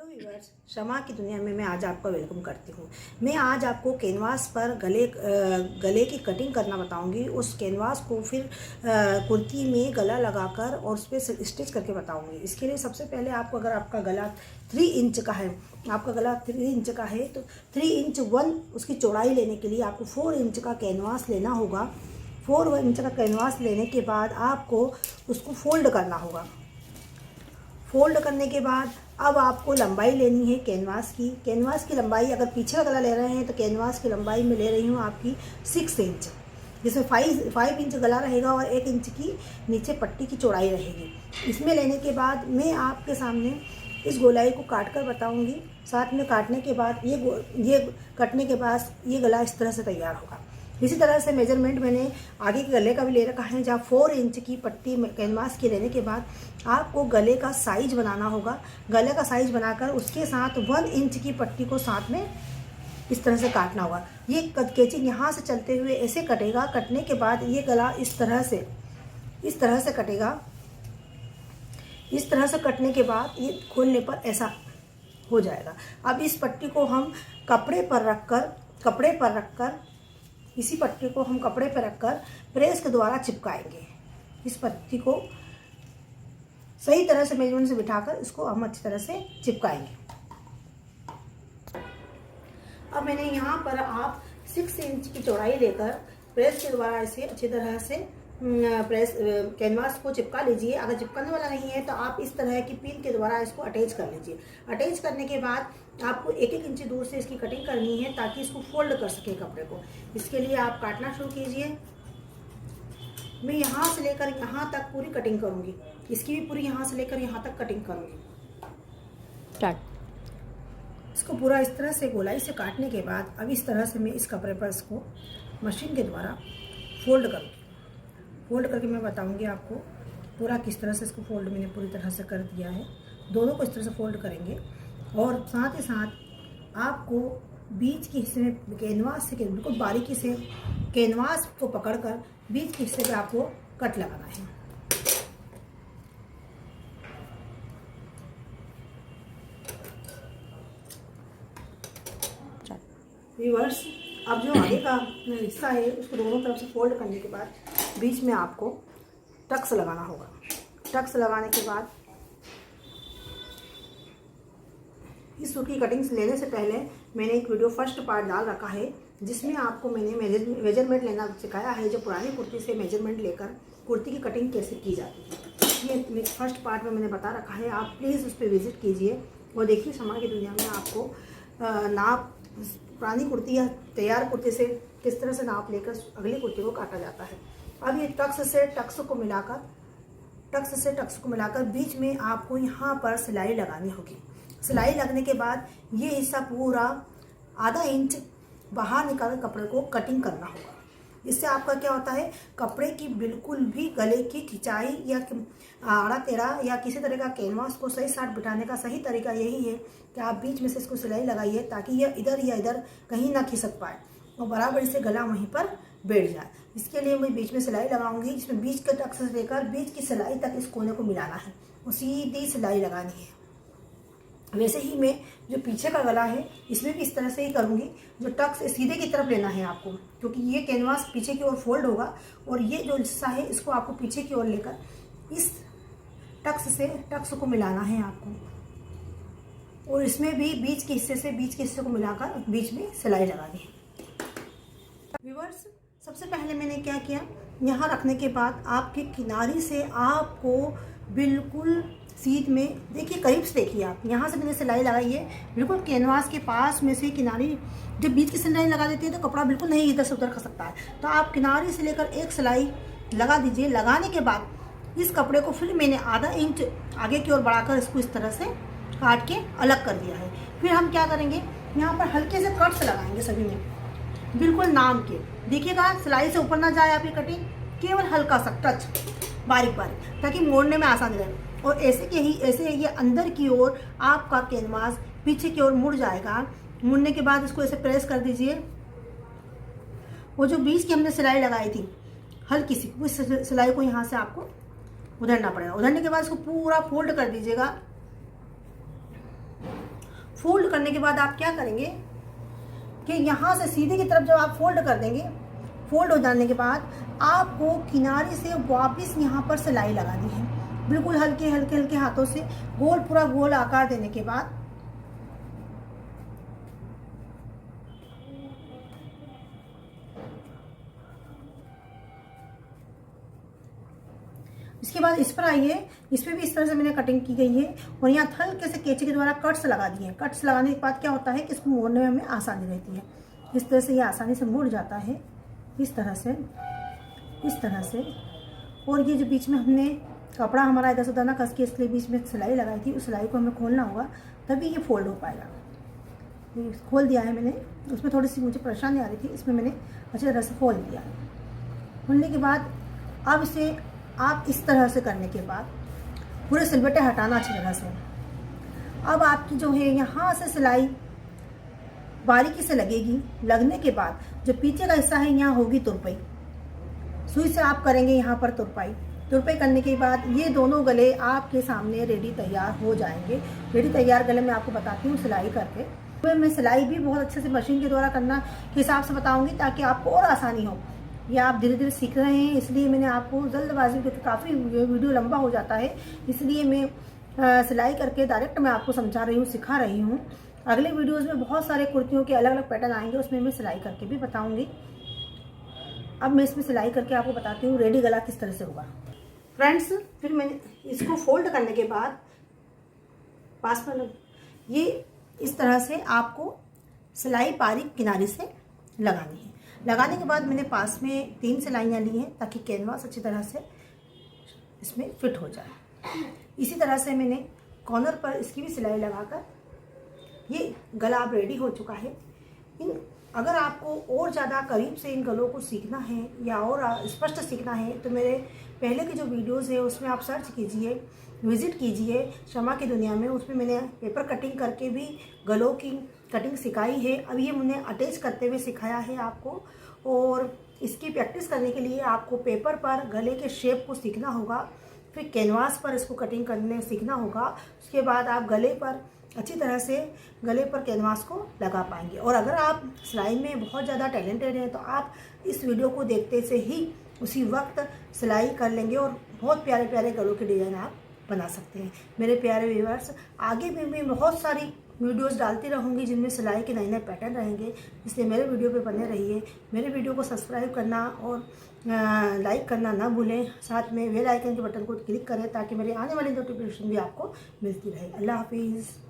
Hello viewers, शमा की दुनिया में मैं आज आपका वेलकम करती हूँ। मैं आज आपको कैनवास पर गले की कटिंग करना बताऊँगी। उस कैनवास को फिर कुर्ती में गला लगाकर और उस पर स्टिच करके बताऊँगी। इसके लिए सबसे पहले आपको, अगर आपका गला 3 इंच का है, आपका गला 3 इंच का है तो 3 इंच 1 उसकी चौड़ाई लेने के लिए आपको 4 इंच का कैनवास लेना होगा। 4 इंच का कैनवास लेने के बाद आपको उसको फोल्ड करना होगा। फोल्ड करने के बाद अब आपको लंबाई लेनी है कैनवास की। कैनवास की लंबाई, अगर पीछे का गला ले रहे हैं तो कैनवास की लंबाई में ले रही हूँ आपकी 6 इंच, जिसमें 5 इंच गला रहेगा और 1 इंच की नीचे पट्टी की चौड़ाई रहेगी। इसमें लेने के बाद मैं आपके सामने इस गोलाई को काट कर बताऊँगी। साथ में काटने के बाद ये कटने के बाद ये गला इस तरह से तैयार होगा। इसी तरह से मेजरमेंट मैंने आगे के गले का भी ले रखा है, जहाँ 4 इंच की पट्टी कैनवास की लेने के बाद आपको गले का साइज बनाना होगा। गले का साइज बनाकर उसके साथ 1 इंच की पट्टी को साथ में इस तरह से काटना होगा। ये कैंची यहाँ से चलते हुए ऐसे कटेगा। कटने के बाद ये गला इस तरह से कटेगा। इस तरह से कटने के बाद ये खोलने पर ऐसा हो जाएगा। अब इस पट्टी को हम कपड़े पर रखकर इसी पट्टी को हम कपड़े पर रखकर प्रेस के द्वारा चिपकाएंगे। इस पट्टी को सही तरह से मेजरमेंट से बिठाकर इसको हम अच्छी तरह से चिपकाएंगे। अब मैंने यहाँ पर आप 6 इंच की चौड़ाई लेकर प्रेस के द्वारा इसे अच्छी तरह से कैनवास को चिपका लीजिए। अगर चिपकाने वाला नहीं है तो आप इस तरह की पिन के द्वारा इसको अटैच कर लीजिए। अटैच करने के बाद आपको 1-1 इंच दूर से इसकी कटिंग करनी है ताकि इसको फोल्ड कर सके कपड़े को। इसके लिए आप काटना शुरू कीजिए। मैं यहाँ से लेकर यहाँ तक पूरी कटिंग करूँगी। इसकी भी पूरी यहाँ से लेकर यहाँ तक कटिंग करूँगी। इसको पूरा इस तरह से गोलाई से काटने के बाद अब इस तरह से मैं इस कपड़े पर इसको मशीन के द्वारा फोल्ड करूँगी। फोल्ड करके मैं बताऊंगी आपको पूरा किस तरह से इसको फोल्ड मैंने पूरी तरह से कर दिया है। दोनों को इस तरह से फोल्ड करेंगे और साथ ही साथ आपको बीच के हिस्से में कैनवास से बिल्कुल बारीकी से कैनवास को पकड़कर बीच के हिस्से पे आपको कट लगाना है। व्यूअर्स, अब जो आगे का हिस्सा है उसको दोनों तरफ से फोल्ड करने के बाद बीच में आपको टक्स लगाना होगा। टक्स लगाने के बाद इस सूट की कटिंग्स लेने से पहले मैंने एक वीडियो फर्स्ट पार्ट डाल रखा है, जिसमें आपको मैंने मेजरमेंट लेना सिखाया है। जो पुरानी कुर्ती से मेजरमेंट लेकर कुर्ती की कटिंग कैसे की जाती है, ये फर्स्ट पार्ट में मैंने बता रखा है। आप प्लीज़ उस पर विजिट कीजिए और देखिए शमा की दुनिया में आपको नाप पुरानी कुर्ती या तैयार कुर्ती से किस तरह से नाप लेकर अगली कुर्ती को काटा जाता है। अब ये टक्स से टक्स को मिलाकर बीच में आपको यहाँ पर सिलाई लगानी होगी। सिलाई लगने के बाद ये हिस्सा पूरा आधा इंच बाहर निकाल कपड़े को कटिंग करना होगा। इससे आपका क्या होता है, कपड़े की बिल्कुल भी गले की खिंचाई या आड़ा टेढ़ा या किसी तरह का कैनवास को सही साथ बिठाने का सही तरीका यही है कि आप बीच में से इसको सिलाई लगाइए ताकि यह इधर या इधर कहीं ना खिसक पाए और बराबर से गला वहीं पर बैठ जाए। इसके लिए मैं बीच में सिलाई लगाऊंगी, जिसमें बीच के टक्स से लेकर बीच की सिलाई तक इस कोने को मिलाना है और सीधी सिलाई लगानी है। वैसे ही मैं जो पीछे का गला है इसमें भी इस तरह से ही करूँगी। जो टक्स सीधे की तरफ लेना है आपको, क्योंकि ये कैनवास पीछे की ओर फोल्ड होगा और ये जो हिस्सा है इसको आपको पीछे की ओर लेकर इस टक्स से टक्स को मिलाना है आपको, और इसमें भी बीच के हिस्से को मिलाकर बीच में सिलाई लगानी है। व्यूअर्स, सबसे पहले मैंने क्या किया, यहाँ रखने के बाद आपके किनारी से आपको बिल्कुल सीध में देखिए, करीब से देखिए आप, यहाँ से मैंने सिलाई लगाई है बिल्कुल कैनवास के पास में से। किनारी जब बीच की सिलाई लगा देती है तो कपड़ा बिल्कुल नहीं इधर से उधर खा सकता है, तो आप किनारी से लेकर एक सिलाई लगा दीजिए। लगाने के बाद इस कपड़े को फिर मैंने आधा इंच आगे की ओर बढ़ाकर इसको इस तरह से काट के अलग कर दिया है। फिर हम क्या करेंगे, यहाँ पर हल्के से कट्स लगाएंगे सभी में, बिल्कुल नाम के। देखिएगा सिलाई से ऊपर ना जाए आपकी कटिंग, केवल हल्का सा टच बारीक बारीक, ताकि मोड़ने में आसानी रहे। और ऐसे ये अंदर की ओर आपका कैनवास पीछे की ओर मुड़ जाएगा। मुड़ने के बाद इसको ऐसे प्रेस कर दीजिए। वो जो बीच की हमने सिलाई लगाई थी हल्की सी, उस सिलाई को यहाँ से आपको उधरना पड़ेगा। उधरने के बाद इसको पूरा फोल्ड कर दीजिएगा फोल्ड करने के बाद आप क्या करेंगे कि यहाँ से सीधे की तरफ जब आप फोल्ड कर देंगे, फोल्ड हो जाने के बाद आपको किनारे से वापस यहाँ पर सिलाई लगानी है। बिल्कुल हल्के हल्के हल्के हाथों से गोल, पूरा गोल आकार देने के बाद इसके बाद इस पर आइए, इसमें भी इस तरह से मैंने कटिंग की गई है और यहाँ हल्के से कैंची के द्वारा कट्स लगा दिए हैं। कट्स लगाने के बाद क्या होता है कि इसको मोड़ने में हमें आसानी रहती है। इस तरह से ये आसानी से मुड़ जाता है, इस तरह से, इस तरह से। और ये जो बीच में हमने कपड़ा हमारा इधर से उधर ना कस के इसलिए बीच में सिलाई लगाई थी, उस सिलाई को हमें खोलना होगा, तभी ये फोल्ड हो पाएगा। ये खोल दिया है मैंने, उसमें थोड़ी सी मुझे परेशानी आ रही थी, इसमें मैंने अच्छी तरह से खोल दिया है। खोलने के बाद अब इसे आप इस तरह से करने के बाद पूरे सिलबट्टे हटाना अच्छी तरह से। अब आपकी जो है यहाँ से सिलाई बारीकी से लगेगी। लगने के बाद जो पीछे का हिस्सा है यहाँ होगी तुरपाई, सुई से आप करेंगे यहाँ पर तुरपाई। तुरपाई करने के बाद ये दोनों गले आपके सामने रेडी तैयार हो जाएंगे। रेडी तैयार गले मैं आपको बताती हूँ सिलाई करके। तो मैं सिलाई भी बहुत अच्छे से मशीन के द्वारा करना के हिसाब से बताऊँगी ताकि आपको और आसानी हो। ये आप धीरे धीरे सीख रहे हैं, इसलिए मैंने आपको जल्दबाजी में, काफ़ी वीडियो लंबा हो जाता है, इसलिए मैं सिलाई करके डायरेक्ट मैं आपको समझा रही हूँ, सिखा रही हूँ। अगले वीडियोस में बहुत सारे कुर्तियों के अलग अलग पैटर्न आएंगे, उसमें मैं सिलाई करके भी बताऊँगी। अब मैं इसमें सिलाई करके आपको बताती हूँ रेडी गला किस तरह से होगा। फ्रेंड्स, फिर मैंने इसको फोल्ड करने के बाद पास में ये इस तरह से आपको सिलाई बारीक किनारे से लगानी है। लगाने के बाद मैंने पास में 3 सिलाइयाँ ली हैं ताकि कैनवास अच्छी तरह से इसमें फिट हो जाए। इसी तरह से मैंने कॉर्नर पर इसकी भी सिलाई लगाकर ये गला अब रेडी हो चुका है। अगर आपको और ज़्यादा करीब से इन गलों को सीखना है या और स्पष्ट सीखना है तो मेरे पहले के जो वीडियोज़ है उसमें आप सर्च कीजिए, विज़िट कीजिए शमा की दुनिया में। उसमें मैंने पेपर कटिंग करके भी गलों की कटिंग सिखाई है। अब ये मैंने अटैच करते हुए सिखाया है आपको। और इसकी प्रैक्टिस करने के लिए आपको पेपर पर गले के शेप को सीखना होगा, फिर कैनवास पर इसको कटिंग करने सीखना होगा। उसके बाद आप गले पर अच्छी तरह से गले पर कैनवास को लगा पाएंगे। और अगर आप सिलाई में बहुत ज़्यादा टैलेंटेड हैं तो आप इस वीडियो को देखते से ही उसी वक्त सिलाई कर लेंगे और बहुत प्यारे प्यारे गलों के डिज़ाइन आप बना सकते हैं। मेरे प्यारे व्यूअर्स, आगे भी मैं बहुत सारी वीडियोस डालती रहूँगी जिनमें सिलाई के नए नए पैटर्न रहेंगे, इसलिए मेरे वीडियो पे बने रहिए। मेरे वीडियो को सब्सक्राइब करना और लाइक करना ना भूलें। साथ में बेल आइकन के बटन को क्लिक करें ताकि मेरे आने वाली नोटिफिकेशन भी आपको मिलती रहे। अल्लाह हाफिज़।